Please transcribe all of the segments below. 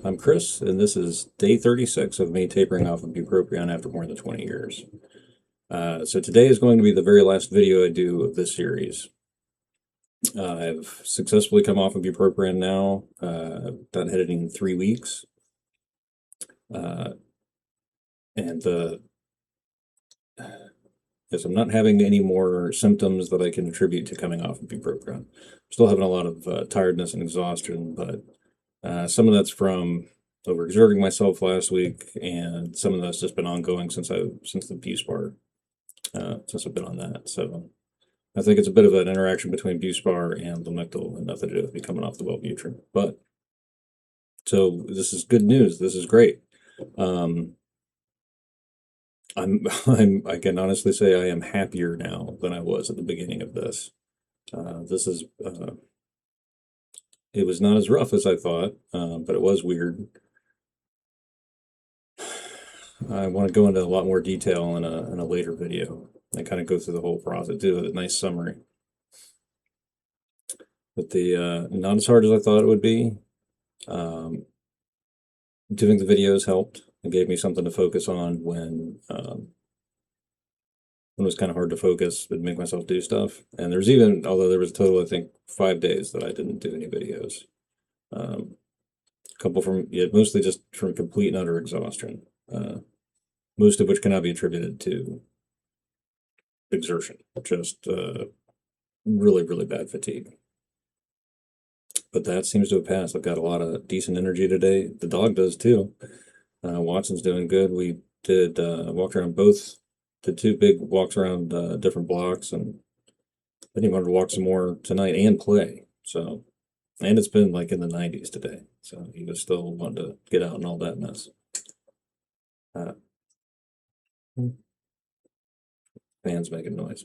I'm Chris, and this is day 36 of me tapering off of bupropion after more than 20 years. So today is going to be the very last video I do of this series. I've successfully come off of bupropion now, done hitting in 3 weeks. And yes, I'm not having any more symptoms that I can attribute to coming off of bupropion. I'm still having a lot of tiredness and exhaustion, but some of that's from overexerting myself last week, and some of that's just been ongoing since the Buspar, since I've been on that. So I think it's a bit of an interaction between Buspar and Lamictal, and nothing to do with me coming off the Wellbutrin. But so this is good news. This is great. I can honestly say I am happier now than I was at the beginning of this. It was not as rough as I thought, but it was weird. I want to go into a lot more detail in a later video. I kind of go through the whole process, do a nice summary. But not as hard as I thought it would be. Doing the videos helped. It gave me something to focus on when it was kind of hard to focus and make myself do stuff. And there's even, although there was a total, I think, 5 days that I didn't do any videos. A couple mostly just from complete and utter exhaustion. Most of which cannot be attributed to exertion, just really, really bad fatigue. But that seems to have passed. I've got a lot of decent energy today. The dog does too. Watson's doing good. We did walked around did 2 big walks around different blocks, and then he wanted to walk some more tonight and play. So, and it's been like in the 90s today, so he was still wanting to get out and all that mess. Fans making noise.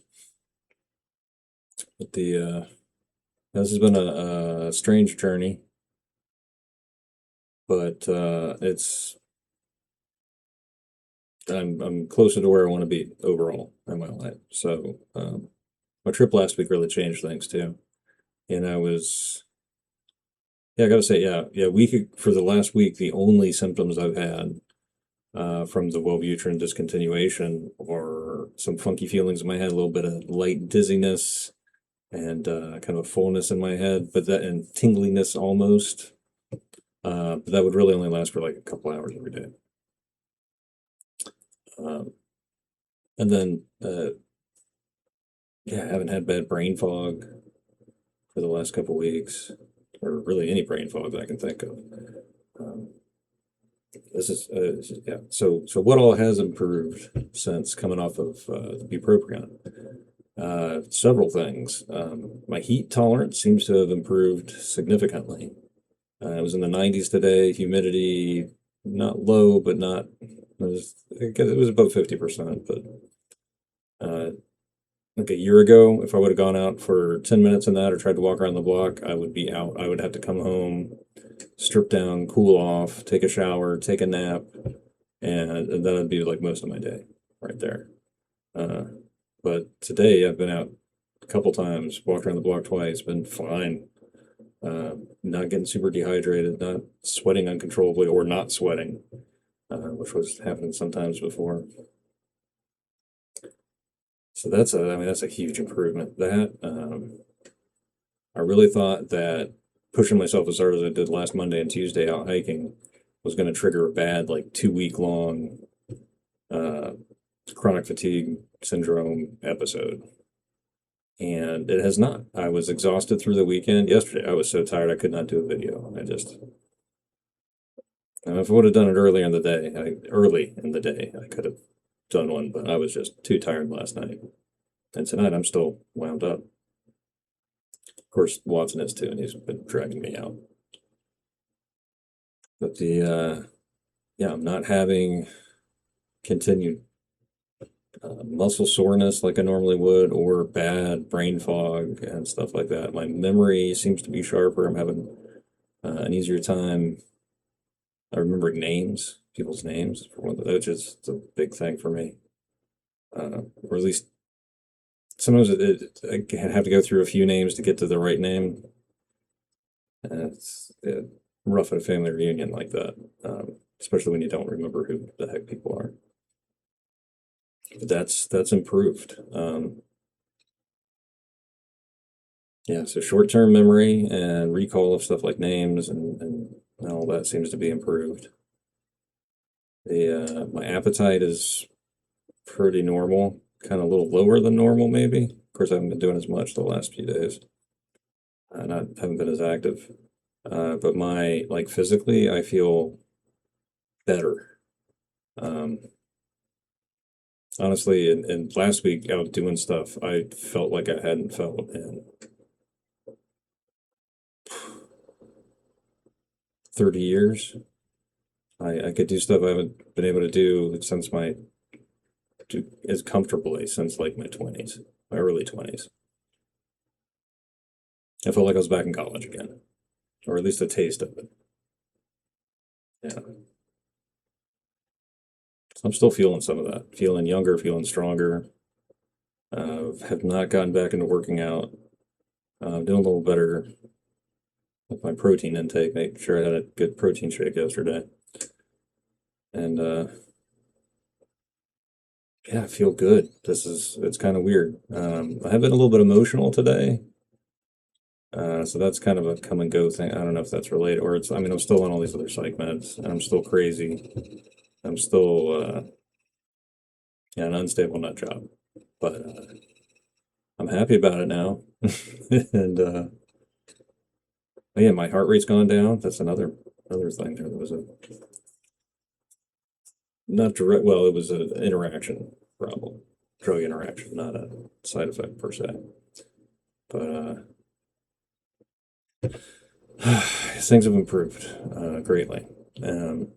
But this has been a strange journey, but I'm closer to where I want to be overall in my life. So my trip last week really changed things too, and I gotta say, for the last week, the only symptoms I've had from the Wellbutrin discontinuation are some funky feelings in my head, a little bit of light dizziness, and kind of a fullness in my head, and tingliness almost. But that would really only last for like a couple hours every day. And then, I haven't had bad brain fog for the last couple weeks, or really any brain fog that I can think of. So what all has improved since coming off of the bupropion? Several things. My heat tolerance seems to have improved significantly. It was in the 90s today. Humidity not low, but not. It was above 50%. But like a year ago, if I would have gone out for 10 minutes in that or tried to walk around the block, I would be out. I would have to come home, strip down, cool off, take a shower, take a nap, and that would be like most of my day right there. But today I've been out a couple times, walked around the block twice, been fine. Not getting super dehydrated, not sweating uncontrollably, or not sweating, which was happening sometimes before. So that's a huge improvement. I really thought that pushing myself as hard as I did last Monday and Tuesday out hiking was going to trigger a bad, like 2-week long chronic fatigue syndrome episode. And it has not. I was exhausted through the weekend. Yesterday, I was so tired I could not do a video. If I would have done it early in the day, I could have done one, but I was just too tired last night. And tonight, I'm still wound up. Of course, Watson is too, and he's been dragging me out. But I'm not having continued muscle soreness like I normally would, or bad brain fog and stuff like that. My memory seems to be sharper. I'm having an easier time remembering people's names, which is a big thing for me. Or at least sometimes I have to go through a few names to get to the right name. rough at a family reunion like that, especially when you don't remember who the heck people are. But that's improved. Yeah, so short-term memory and recall of stuff like names and all that seems to be improved. The my appetite is pretty normal, kind of a little lower than normal maybe. Of course, I haven't been doing as much the last few days. Not haven't been as active. But my like physically, I feel better. Um, honestly, and last week out doing stuff, I felt like I hadn't felt in 30 years. I could do stuff I haven't been able to do since my do as comfortably since like my 20s, my early 20s. I felt like I was back in college again, or at least a taste of it. Yeah. So I'm still feeling some of that, feeling younger, feeling stronger. Have not gotten back into working out. Doing a little better with my protein intake. Make sure I had a good protein shake yesterday, and yeah, I feel good. It's kind of weird. I have been a little bit emotional today. So that's kind of a come and go thing. I don't know if that's related or it's, I mean, I'm still on all these other psych meds and I'm still crazy. I'm still, yeah, an unstable nut job, but, I'm happy about it now. And, yeah, my heart rate's gone down. That's another thing there. There was a, not direct, well, it was an interaction problem, drug interaction, not a side effect per se. But, things have improved, greatly. Um,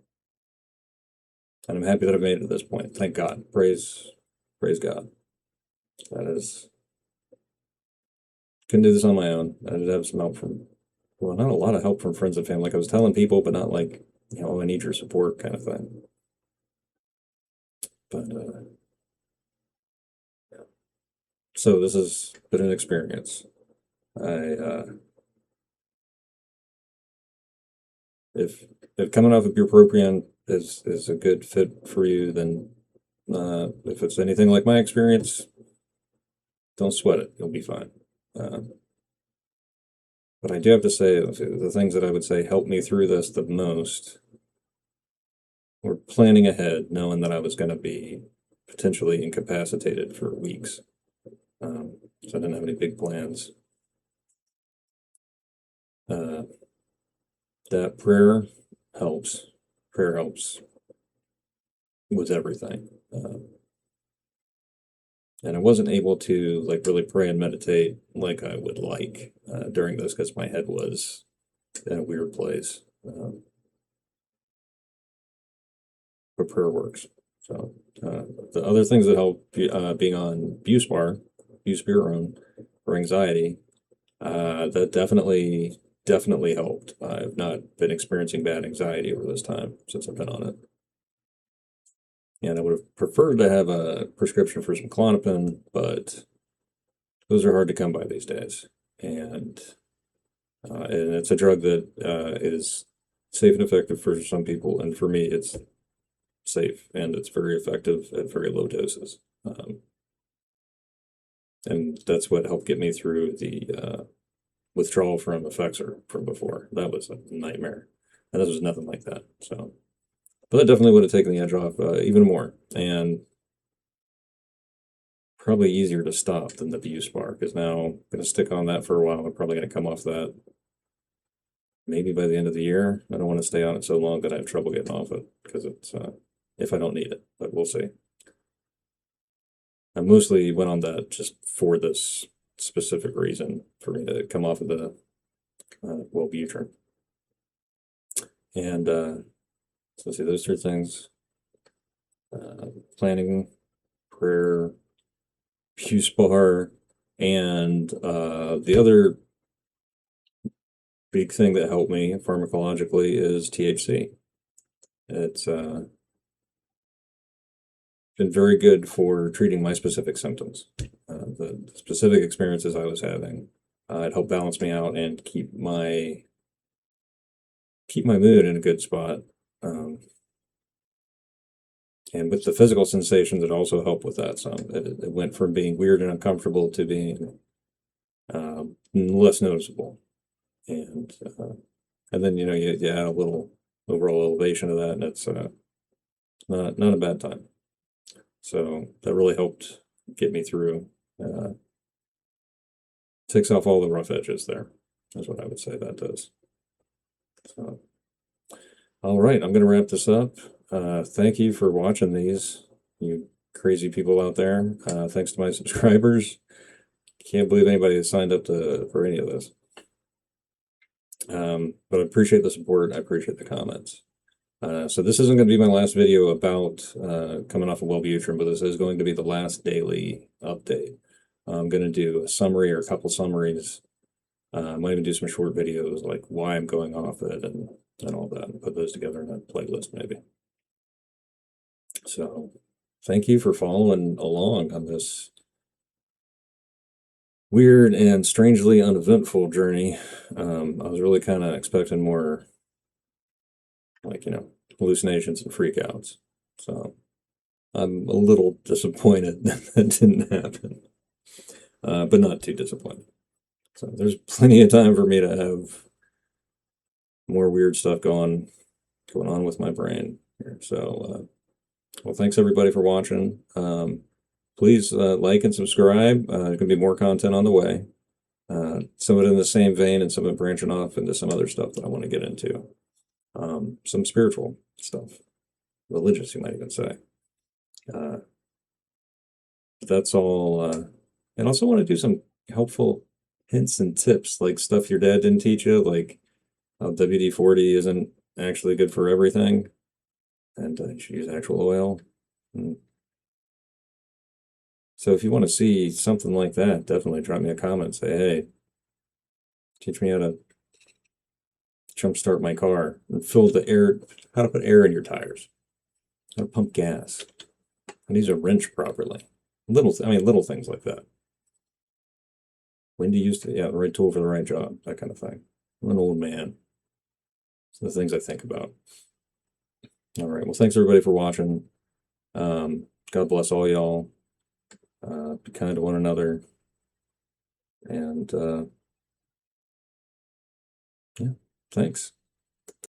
and I'm happy that I've made it to this point. Thank God. Praise God. That is, couldn't do this on my own. I did have some help from, well, not a lot of help from friends and family. Like I was telling people, but not like, oh, I need your support kind of thing. But yeah. So this has been an experience. I if if coming off of bupropion is a good fit for you, then if it's anything like my experience, don't sweat it. You'll be fine. Um, but I do have to say the things that I would say helped me through this the most were planning ahead, knowing that I was going to be potentially incapacitated for weeks. So I didn't have any big plans. Uh, that helps. Prayer helps with everything. And I wasn't able to like really pray and meditate like I would like during this because my head was in a weird place. But prayer works. So the other things that help being on buspirone for anxiety, that definitely helped. I've not been experiencing bad anxiety over this time since I've been on it. And I would have preferred to have a prescription for some Klonopin, but those are hard to come by these days. And it's a drug that is safe and effective for some people, and for me, it's safe and it's very effective at very low doses. And that's what helped get me through the withdrawal from Effexor from before. That was a nightmare, and this was nothing like that. So, but that definitely would have taken the edge off even more, and probably easier to stop than the Buspar because now I'm going to stick on that for a while. I'm probably going to come off that maybe by the end of the year. I don't want to stay on it so long that I have trouble getting off it because it's if I don't need it, but we'll see. I mostly went on that just for this specific reason for me to come off of the Wellbutrin. And so let's see, those three things: planning, prayer, Buspar, and the other big thing that helped me pharmacologically is THC. It's been very good for treating my specific symptoms, the specific experiences I was having. It helped balance me out and keep keep my mood in a good spot. And with the physical sensations, it also helped with that some. It went from being weird and uncomfortable to being less noticeable. And then, you add a little overall elevation of that, and it's not a bad time. So that really helped get me through. Takes off all the rough edges there. That's what I would say that does. So, all right, I'm going to wrap this up. Thank you for watching these, you crazy people out there. Thanks to my subscribers. Can't believe anybody has signed up for any of this. But I appreciate the support. I appreciate the comments. So this isn't going to be my last video about coming off of Wellbutrin, but this is going to be the last daily update. I'm going to do a summary or a couple summaries. I might even do some short videos like why I'm going off it and all that, and put those together in a playlist maybe. So thank you for following along on this weird and strangely uneventful journey. I was really kind of expecting more like, hallucinations and freakouts. So I'm a little disappointed that didn't happen, but not too disappointed. So there's plenty of time for me to have more weird stuff going on with my brain here. So, well, thanks everybody for watching. Please like and subscribe. There's gonna be more content on the way. Some of it in the same vein, and some of it branching off into some other stuff that I want to get into. Some spiritual stuff, religious, you might even say. That's all. And also want to do some helpful hints and tips, like stuff your dad didn't teach you, like how WD-40 isn't actually good for everything, and you should use actual oil. So if you want to see something like that, definitely drop me a comment. Say, hey, teach me how to jumpstart my car and fill the air, how to put air in your tires, how to pump gas, how to use a wrench properly. Little things like that. When to use the right tool for the right job, that kind of thing. I'm an old man. So the things I think about. All right. Well, thanks everybody for watching. God bless all y'all. Be kind to one another. And yeah, thanks.